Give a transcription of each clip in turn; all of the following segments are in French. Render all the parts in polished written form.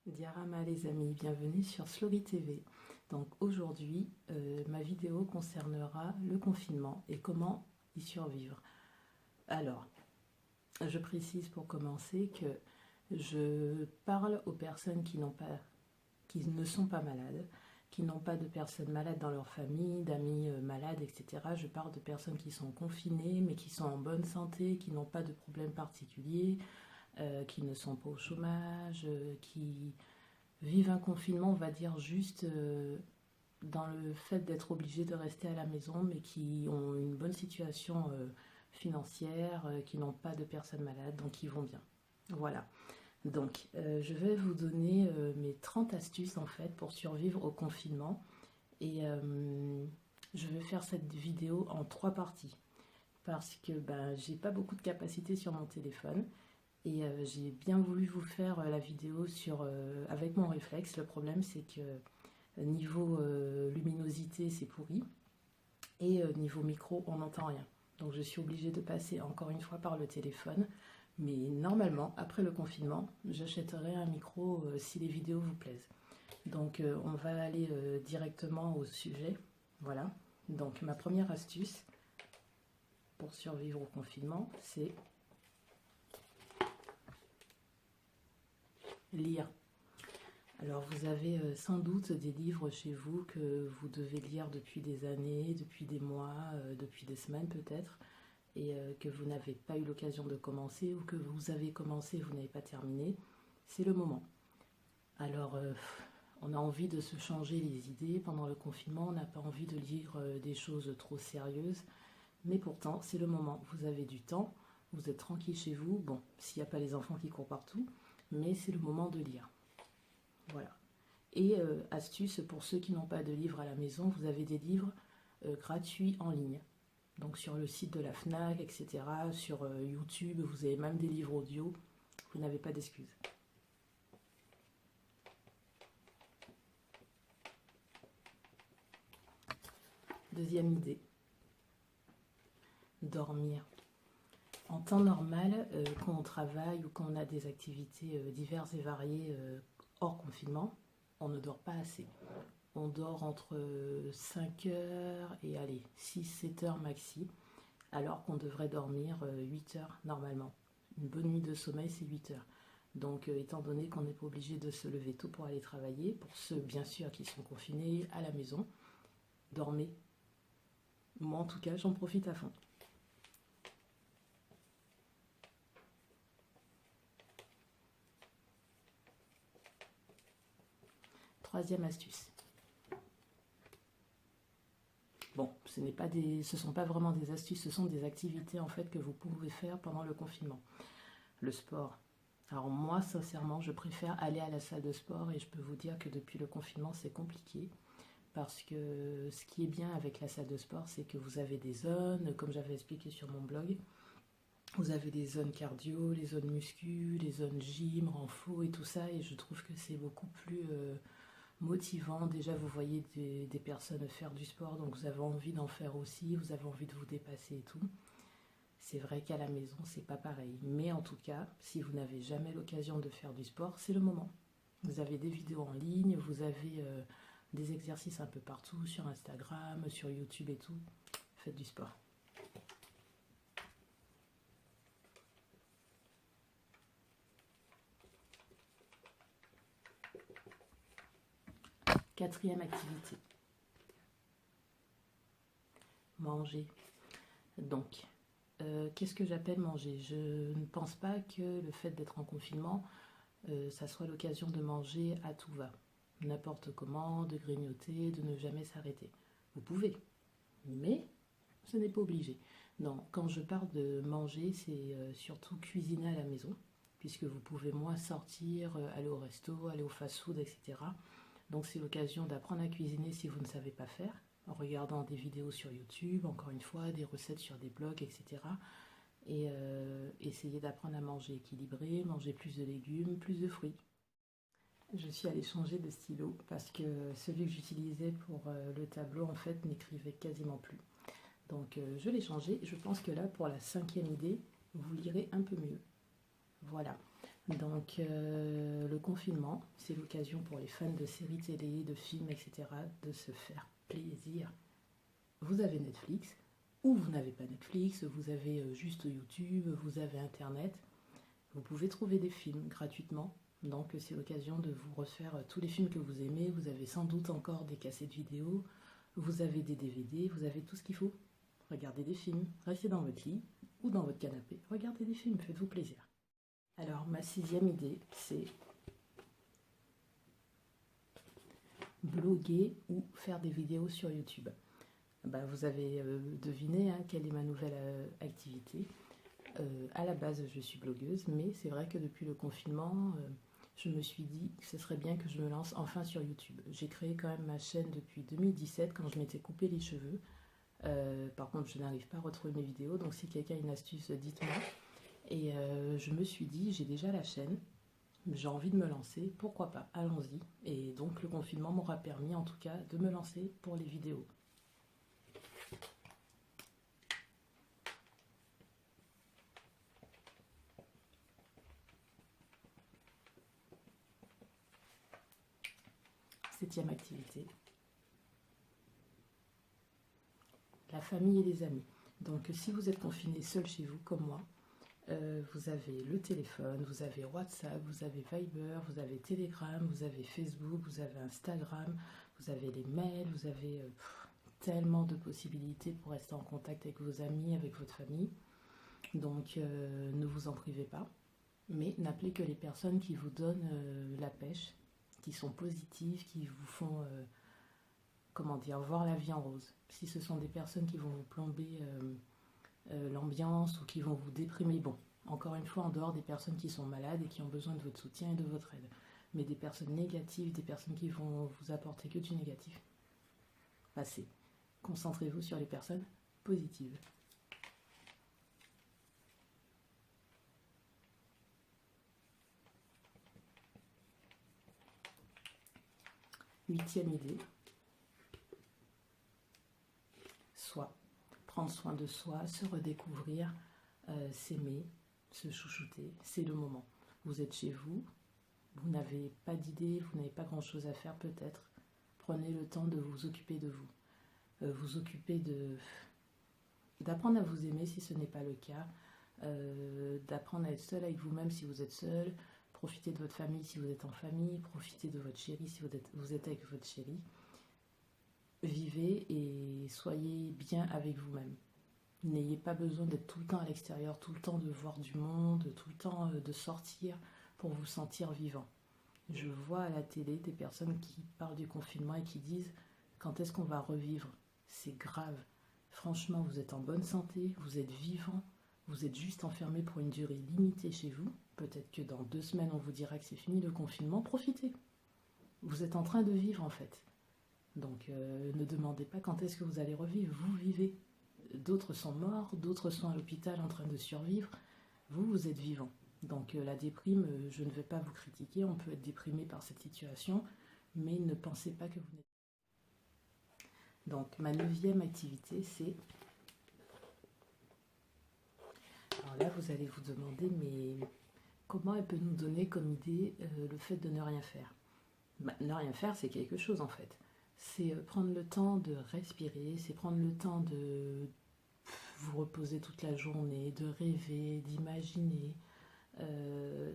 Diarama les amis, bienvenue sur Slory TV. Donc aujourd'hui, ma vidéo concernera le confinement et comment y survivre. Alors, je précise pour commencer que je parle aux personnes qui ne sont pas malades, qui n'ont pas de personnes malades dans leur famille, d'amis malades, etc. Je parle de personnes qui sont confinées, mais qui sont en bonne santé, qui n'ont pas de problèmes particuliers, qui ne sont pas au chômage, qui vivent un confinement, on va dire juste dans le fait d'être obligés de rester à la maison, mais qui ont une bonne situation financière, qui n'ont pas de personnes malades, donc qui vont bien. Voilà. Donc, je vais vous donner mes 30 astuces en fait pour survivre au confinement. Et je vais faire cette vidéo en 3 parties parce que j'ai pas beaucoup de capacité sur mon téléphone et j'ai bien voulu vous faire la vidéo avec mon réflexe. Le problème c'est que niveau luminosité c'est pourri et niveau micro on n'entend rien. Donc je suis obligée de passer encore une fois par le téléphone. Mais normalement, après le confinement, j'achèterai un micro si les vidéos vous plaisent. Donc on va aller directement au sujet. Voilà. Donc ma première astuce pour survivre au confinement, c'est lire. Alors vous avez sans doute des livres chez vous que vous devez lire depuis des années, depuis des mois, depuis des semaines peut-être, et que vous n'avez pas eu l'occasion de commencer ou que vous avez commencé et vous n'avez pas terminé. C'est le moment. Alors on a envie de se changer les idées pendant le confinement, on n'a pas envie de lire des choses trop sérieuses, mais pourtant c'est le moment, vous avez du temps, vous êtes tranquille chez vous, bon, s'il n'y a pas les enfants qui courent partout, mais c'est le moment de lire. Voilà. Et astuce pour ceux qui n'ont pas de livres à la maison, vous avez des livres gratuits en ligne. Donc sur le site de la FNAC, etc., sur YouTube, vous avez même des livres audio, vous n'avez pas d'excuses. Deuxième idée, dormir. En temps normal, quand on travaille ou quand on a des activités diverses et variées hors confinement, on ne dort pas assez. On dort entre 5 heures et allez, 6-7 heures maxi, alors qu'on devrait dormir 8 heures normalement. Une bonne nuit de sommeil, c'est 8 heures. Donc, étant donné qu'on n'est pas obligé de se lever tôt pour aller travailler, pour ceux bien sûr qui sont confinés à la maison, dormez. Moi en tout cas, j'en profite à fond. Troisième astuce. Bon, ce ne sont pas vraiment des astuces, ce sont des activités en fait que vous pouvez faire pendant le confinement. Le sport. Alors moi, sincèrement, je préfère aller à la salle de sport et je peux vous dire que depuis le confinement, c'est compliqué. Parce que ce qui est bien avec la salle de sport, c'est que vous avez des zones, comme j'avais expliqué sur mon blog, vous avez des zones cardio, les zones muscu, les zones gym, renfo et tout ça, et je trouve que c'est beaucoup plus motivant. Déjà, vous voyez des personnes faire du sport, donc vous avez envie d'en faire aussi, vous avez envie de vous dépasser et tout. C'est vrai qu'à la maison, c'est pas pareil. Mais en tout cas, si vous n'avez jamais l'occasion de faire du sport, c'est le moment. Vous avez des vidéos en ligne, vous avez des exercices un peu partout, sur Instagram, sur YouTube et tout. Faites du sport. Quatrième activité. Manger. Donc, qu'est-ce que j'appelle manger? Je ne pense pas que le fait d'être en confinement, ça soit l'occasion de manger à tout va. N'importe comment, de grignoter, de ne jamais s'arrêter. Vous pouvez, mais ce n'est pas obligé. Non, quand je parle de manger, c'est surtout cuisiner à la maison, puisque vous pouvez moins sortir, aller au resto, aller au fast-food, etc. Donc c'est l'occasion d'apprendre à cuisiner si vous ne savez pas faire, en regardant des vidéos sur YouTube, encore une fois, des recettes sur des blogs, etc. Et essayer d'apprendre à manger équilibré, manger plus de légumes, plus de fruits. Je suis allée changer de stylo parce que celui que j'utilisais pour le tableau en fait n'écrivait quasiment plus. Donc je l'ai changé. Je pense que là pour la cinquième idée, vous lirez un peu mieux. Voilà. Donc le confinement, c'est l'occasion pour les fans de séries télé, de films, etc. de se faire plaisir. Vous avez Netflix, ou vous n'avez pas Netflix, vous avez juste YouTube, vous avez Internet. Vous pouvez trouver des films gratuitement. Donc c'est l'occasion de vous refaire tous les films que vous aimez. Vous avez sans doute encore des cassettes vidéo, vous avez des DVD, vous avez tout ce qu'il faut. Regardez des films, restez dans votre lit ou dans votre canapé. Regardez des films, faites-vous plaisir. Alors ma 6e idée, c'est bloguer ou faire des vidéos sur YouTube. Vous avez deviné quelle est ma nouvelle activité. À la base, je suis blogueuse, mais c'est vrai que depuis le confinement, je me suis dit que ce serait bien que je me lance enfin sur YouTube. J'ai créé quand même ma chaîne depuis 2017 quand je m'étais coupé les cheveux. Par contre, je n'arrive pas à retrouver mes vidéos, donc si quelqu'un a une astuce, dites-moi. Et je me suis dit, j'ai déjà la chaîne, j'ai envie de me lancer, pourquoi pas, allons-y. Et donc le confinement m'aura permis en tout cas de me lancer pour les vidéos. Septième activité, la famille et les amis. Donc si vous êtes confiné seul chez vous comme moi, vous avez le téléphone, vous avez WhatsApp, vous avez Viber, vous avez Telegram, vous avez Facebook, vous avez Instagram, vous avez les mails, vous avez tellement de possibilités pour rester en contact avec vos amis, avec votre famille. Donc ne vous en privez pas, mais n'appelez que les personnes qui vous donnent la pêche, qui sont positives, qui vous font voir la vie en rose. Si ce sont des personnes qui vont vous plomber l'ambiance ou qui vont vous déprimer, bon, encore une fois, en dehors des personnes qui sont malades et qui ont besoin de votre soutien et de votre aide, mais des personnes négatives, des personnes qui vont vous apporter que du négatif, passez. Concentrez-vous sur les personnes positives. Huitième idée, prendre soin de soi, se redécouvrir, s'aimer, se chouchouter, c'est le moment. Vous êtes chez vous, vous n'avez pas d'idée, vous n'avez pas grand chose à faire peut-être. Prenez le temps de vous occuper de vous. Vous occuper d'apprendre à vous aimer si ce n'est pas le cas, d'apprendre à être seul avec vous-même si vous êtes seul, profitez de votre famille si vous êtes en famille, profitez de votre chéri si vous êtes avec votre chéri. Vivez et soyez bien avec vous-même. N'ayez pas besoin d'être tout le temps à l'extérieur, tout le temps de voir du monde, tout le temps de sortir pour vous sentir vivant. Je vois à la télé des personnes qui parlent du confinement et qui disent « Quand est-ce qu'on va revivre ?» C'est grave. Franchement, vous êtes en bonne santé, vous êtes vivant, vous êtes juste enfermé pour une durée limitée chez vous. Peut-être que dans 2 semaines, on vous dira que c'est fini le confinement. Profitez. Vous êtes en train de vivre en fait. Donc ne demandez pas quand est-ce que vous allez revivre. Vous vivez. D'autres sont morts, d'autres sont à l'hôpital en train de survivre. Vous, vous êtes vivant. Donc la déprime, je ne vais pas vous critiquer, on peut être déprimé par cette situation, mais ne pensez pas que vous n'êtes. Donc ma 9e activité, c'est... Alors là, vous allez vous demander, mais comment elle peut nous donner comme idée le fait de ne rien faire? Ne rien faire, c'est quelque chose en fait. C'est prendre le temps de respirer, c'est prendre le temps de vous reposer toute la journée, de rêver, d'imaginer.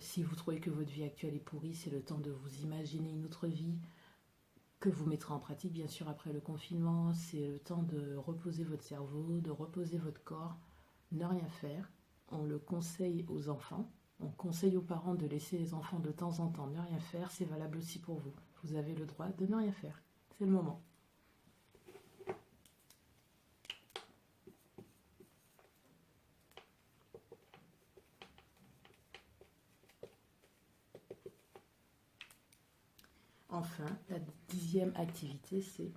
Si vous trouvez que votre vie actuelle est pourrie, c'est le temps de vous imaginer une autre vie que vous mettrez en pratique bien sûr après le confinement. C'est le temps de reposer votre cerveau, de reposer votre corps. Ne rien faire, on le conseille aux enfants. On conseille aux parents de laisser les enfants de temps en temps ne rien faire, c'est valable aussi pour vous. Vous avez le droit de ne rien faire, c'est le moment. Enfin, la 10e activité, c'est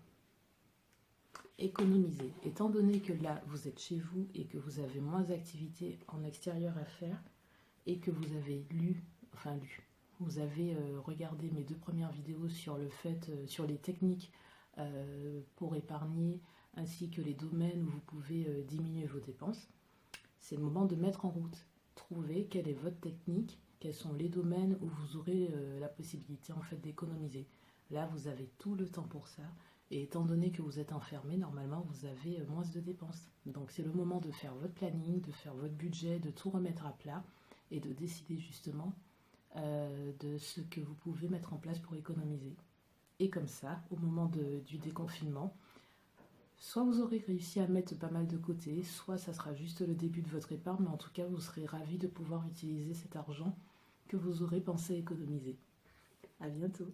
économiser. Étant donné que là, vous êtes chez vous et que vous avez moins d'activités en extérieur à faire et que vous avez vous avez regardé mes 2 premières vidéos sur le fait, sur les techniques pour épargner ainsi que les domaines où vous pouvez diminuer vos dépenses, c'est le moment de mettre en route. Trouvez quelle est votre technique quels sont les domaines où vous aurez la possibilité en fait d'économiser. Là, vous avez tout le temps pour ça. Et étant donné que vous êtes enfermé, normalement, vous avez moins de dépenses. Donc, c'est le moment de faire votre planning, de faire votre budget, de tout remettre à plat et de décider justement de ce que vous pouvez mettre en place pour économiser. Et comme ça, au moment du déconfinement, soit vous aurez réussi à mettre pas mal de côté, soit ça sera juste le début de votre épargne, mais en tout cas, vous serez ravis de pouvoir utiliser cet argent que vous aurez pensé économiser. À bientôt!